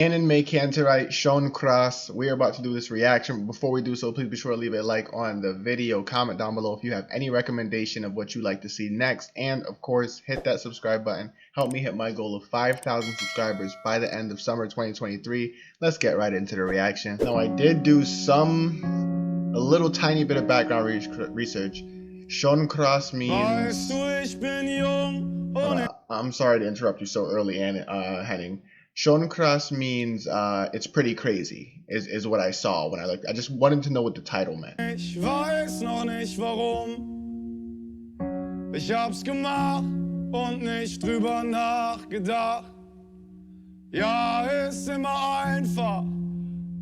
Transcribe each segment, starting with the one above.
AnnenMayKantereit, Schon Krass. We are about to do this reaction. Before we do so, please be sure to leave a like on the video. Comment down below if you have any recommendation of what you'd like to see next. And of course, hit that subscribe button. Help me hit my goal of 5,000 subscribers by the end of summer 2023. Let's get right into the reaction. Now, I did do a little tiny bit of background research. Schon Krass means... I'm sorry to interrupt you so early, Henning. Schon Krass means it's pretty crazy, is what I saw when I looked. I just wanted to know what the title meant. Ich weiß noch nicht warum. Ich hab's gemacht und nicht drüber nachgedacht. Ja, ist immer einfach.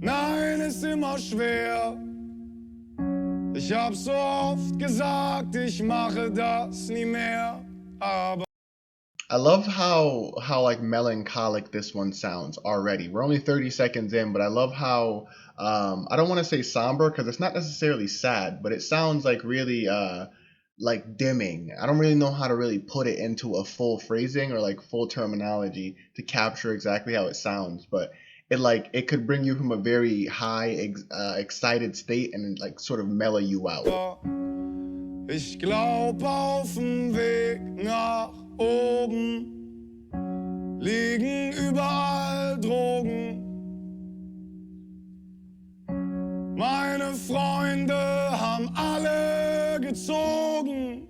Nein, ist immer schwer. Ich hab so oft gesagt, ich mache das nie mehr. Aber I love how like melancholic this one sounds already. We're only 30 seconds in, but I love how I don't want to say somber because it's not necessarily sad, but it sounds like really like dimming. I don't really know how to really put it into a full phrasing or like full terminology to capture exactly how it sounds, but it could bring you from a very high excited state and like sort of mellow you out. Ich glaub, auf dem Weg nach oben liegen überall Drogen. Meine Freunde haben alle gezogen.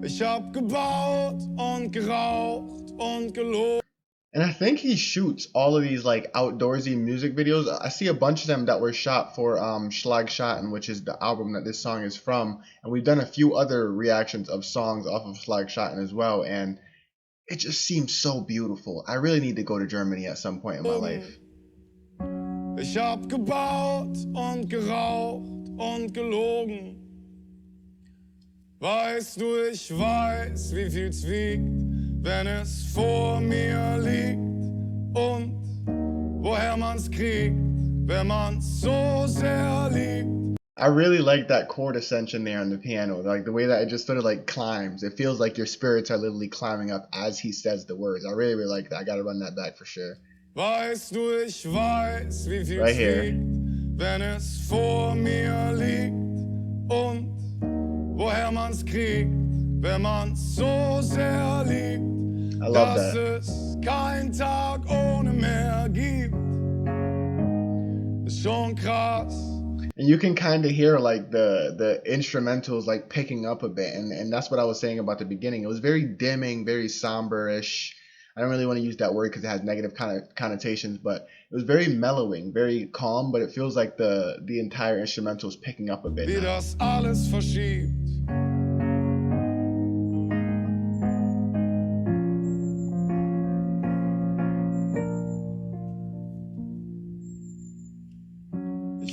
Ich hab gebaut und geraucht und gelogen. And I think he shoots all of these like outdoorsy music videos. I see a bunch of them that were shot for Schlagschatten, which is the album that this song is from. And we've done a few other reactions of songs off of Schlagschatten as well. And it just seems so beautiful. I really need to go to Germany at some point in my life. Ich hab gebaut und geraucht und gelogen. Weißt du, ich weiß, wie viel's wiegt, wenn es vor mir liegt und woher man's kriegt, wenn man's so sehr liebt. I really like that chord ascension there on the piano, like the way that it just sort of like climbs. It feels like your spirits are literally climbing up as he says the words. I really like that. I gotta run that back for sure. Weißt du, ich weiß, wie viel's wiegt, wenn es vor mir liegt und woher man's kriegt, wenn man's so sehr liebt. I love that. Dass es kein Tag ohne mehr gibt. Ist schon krass. And you can kind of hear like the instrumentals like picking up a bit, and that's what I was saying about the beginning. It was very dimming, very somber-ish. I don't really want to use that word because it has negative connotations, but it was very mellowing, very calm, but it feels like the entire instrumental is picking up a bit. Wie das alles verschiebt.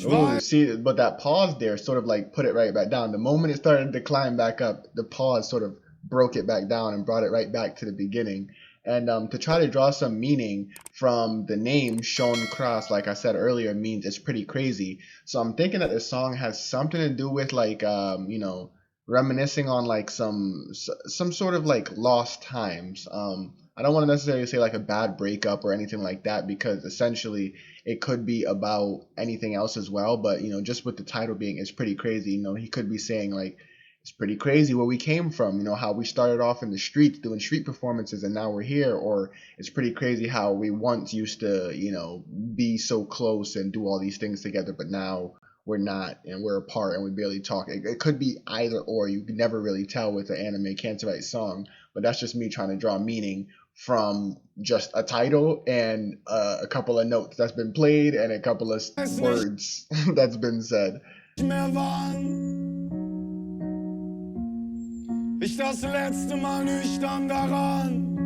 Oh, see, but that pause there sort of like put it right back down. The moment it started to climb back up, the pause sort of broke it back down and brought it right back to the beginning. And to try to draw some meaning from the name Schon Krass, like I said earlier, means it's pretty crazy. So I'm thinking that this song has something to do with like, you know, reminiscing on like some sort of like lost times. I don't want to necessarily say like a bad breakup or anything like that, because essentially it could be about anything else as well. But, you know, just with the title being It's Pretty Crazy, you know, he could be saying like, it's pretty crazy where we came from, you know, how we started off in the streets doing street performances and now we're here. Or it's pretty crazy how we once used to, you know, be so close and do all these things together, but now we're not and we're apart and we barely talk. It could be either or. You can never really tell with the AnnenMayKantereit song, but that's just me trying to draw meaning from just a title and a couple of notes that's been played and a couple of words that's been said. Ich das letzte Mal nüchtern daran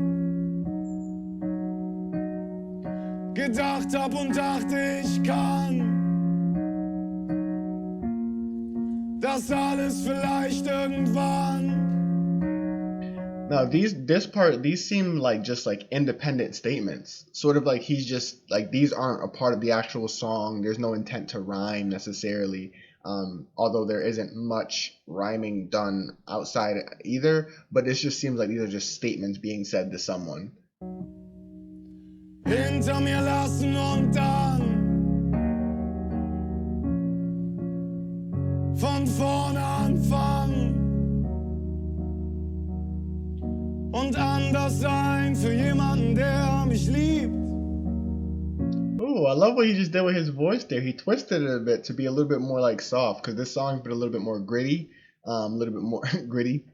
gedacht hab und dachte, ich kann das alles vielleicht irgendwann. Now these seem like just like independent statements, sort of like he's just like, these aren't a part of the actual song. There's no intent to rhyme necessarily, although there isn't much rhyming done outside either, but it just seems like these are just statements being said to someone. hinter mir lassen und dann von vorne anfangen und anders sein für jemanden, der mich liebt. Ooh, I love what he just did with his voice there. He twisted it a bit to be a little bit more like soft, because this song's been a little bit more gritty, a little bit more gritty.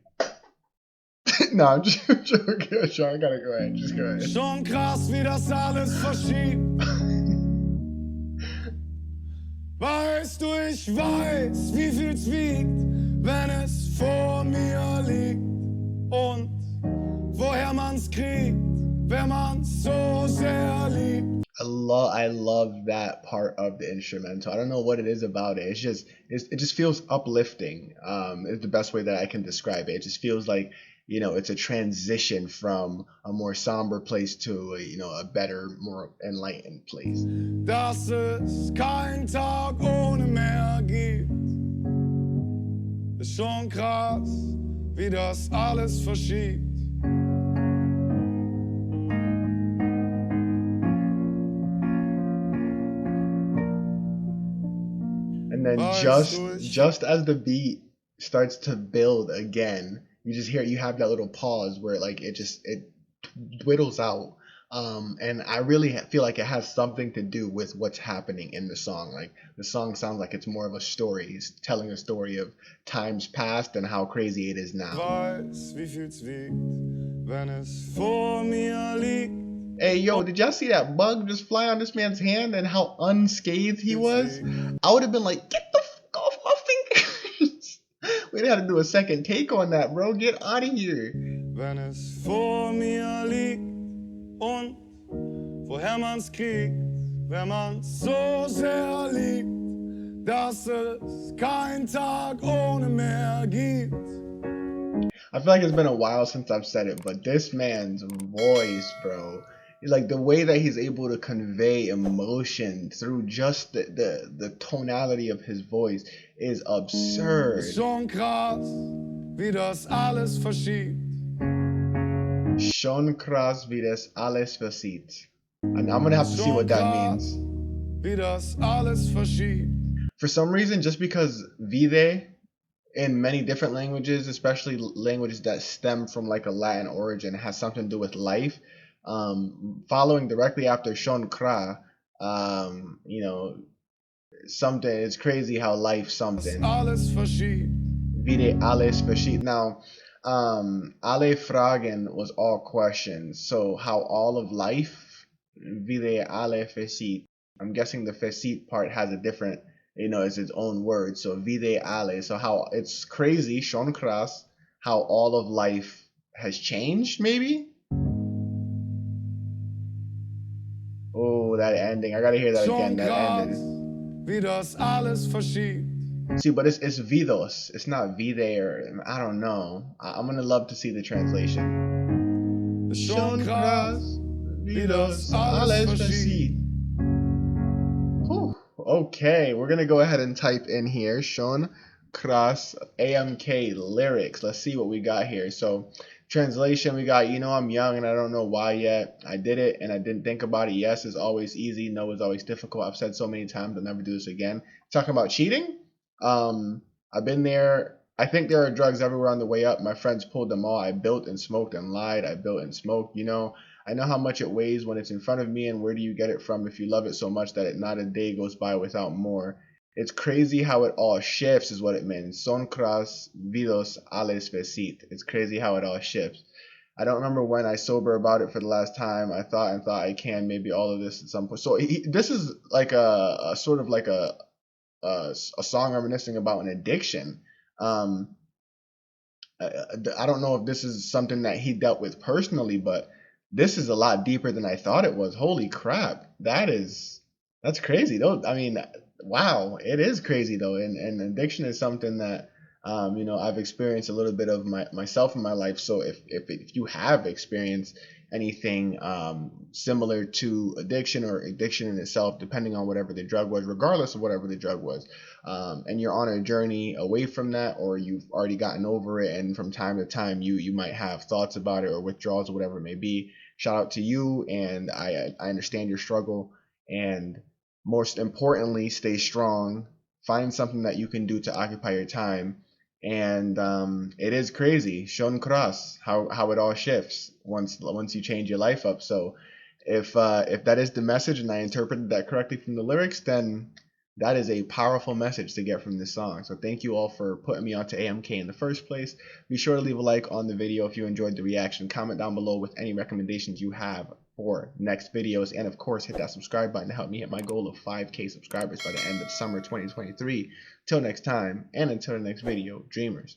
No, I'm just joking. Sean, I gotta go ahead. Just go ahead. Schon krass, wie das alles verschiebt. Weißt du, ich weiß, wie viel's wiegt, wenn es vor mir liegt. Und woher man's kriegt, wenn man's so sehr liebt. I love that part of the instrumental. I don't know what it is about it. It just feels uplifting. Is the best way that I can describe it. It just feels like, you know, it's a transition from a more somber place to a better, more enlightened place. Dass es kein Tag ohne Meer gibt. Ist schon krass, wie das alles verschiebt. And then just as the beat starts to build again, you have that little pause where like it dwindles out. And I really feel like it has something to do with what's happening in the song. Like the song sounds like it's more of a story. He's telling a story of times past and how crazy it is now. Weiß, wie viel's wiegt, wenn es vor mir liegt. Hey, yo, did y'all see that bug just fly on this man's hand and how unscathed he was? I would have been like, get the fuck off my fingers. We'd have to do a second take on that, bro. Get out of here. Wenn es vor mir liegt und woher man's kriegt, wenn man's so sehr liebt, dass es kein Tag ohne Meer gibt. I feel like it's been a while since I've said it, but this man's voice, bro, like the way that he's able to convey emotion through just the tonality of his voice is absurd. Schon krass, wie das alles verschiebt. Schon krass, wie das alles verschiebt. And I'm gonna have to see what that means. Wie das alles verschiebt. For some reason, just because vide in many different languages, especially languages that stem from like a Latin origin, has something to do with life. Following directly after Schon Krass, something. It's crazy how life something. Alles verschiebt. Vide alles verschiebt. Now, alle Fragen was all questions. So how all of life, vide alle verschiebt. I'm guessing the verschiebt part has a different, it's its own word. So vide alle. So how it's crazy, Schon Krass, how all of life has changed, maybe? Oh, that ending. I gotta hear that again. That ending. Wie das alles verschiebt. See, but it's vidos. It's not vide or I don't know. I'm gonna love to see the translation. Schon krass, wie das alles verschiebt. Okay, we're gonna go ahead and type in here Schon Krass AMK lyrics. Let's see what we got here. So translation, we got, I'm young and I don't know why yet. I did it and I didn't think about it. Yes is always easy. No is always difficult. I've said so many times I'll never do this again. Talking about cheating. I've been there. I think there are drugs everywhere on the way up. My friends pulled them all. I built and smoked and lied. I built and smoked. I know how much it weighs when it's in front of me, and where do you get it from if you love it so much that not a day goes by without more. It's crazy how it all shifts is what it means. Son krass vidos alles vesit. It's crazy how it all shifts. I don't remember when I sober about it for the last time. I thought I can maybe all of this at some point. So this is like a sort of like a song reminiscing about an addiction. I don't know if this is something that he dealt with personally, but this is a lot deeper than I thought it was. Holy crap. That's crazy though. I mean, wow, it is crazy though. And addiction is something that, I've experienced a little bit of myself in my life. So if you have experienced anything similar to addiction or addiction in itself, depending on whatever the drug was, regardless of whatever the drug was, and you're on a journey away from that, or you've already gotten over it, and from time to time you might have thoughts about it or withdrawals or whatever it may be, shout out to you, and I understand your struggle. And most importantly, stay strong. Find something that you can do to occupy your time. And it is crazy, Schon Krass, how it all shifts once you change your life up. So if that is the message and I interpreted that correctly from the lyrics, then that is a powerful message to get from this song. So thank you all for putting me onto AMK in the first place. Be sure to leave a like on the video if you enjoyed the reaction. Comment down below with any recommendations you have for next videos. And of course, hit that subscribe button to help me hit my goal of 5K subscribers by the end of summer 2023. Till next time, and until the next video, dreamers.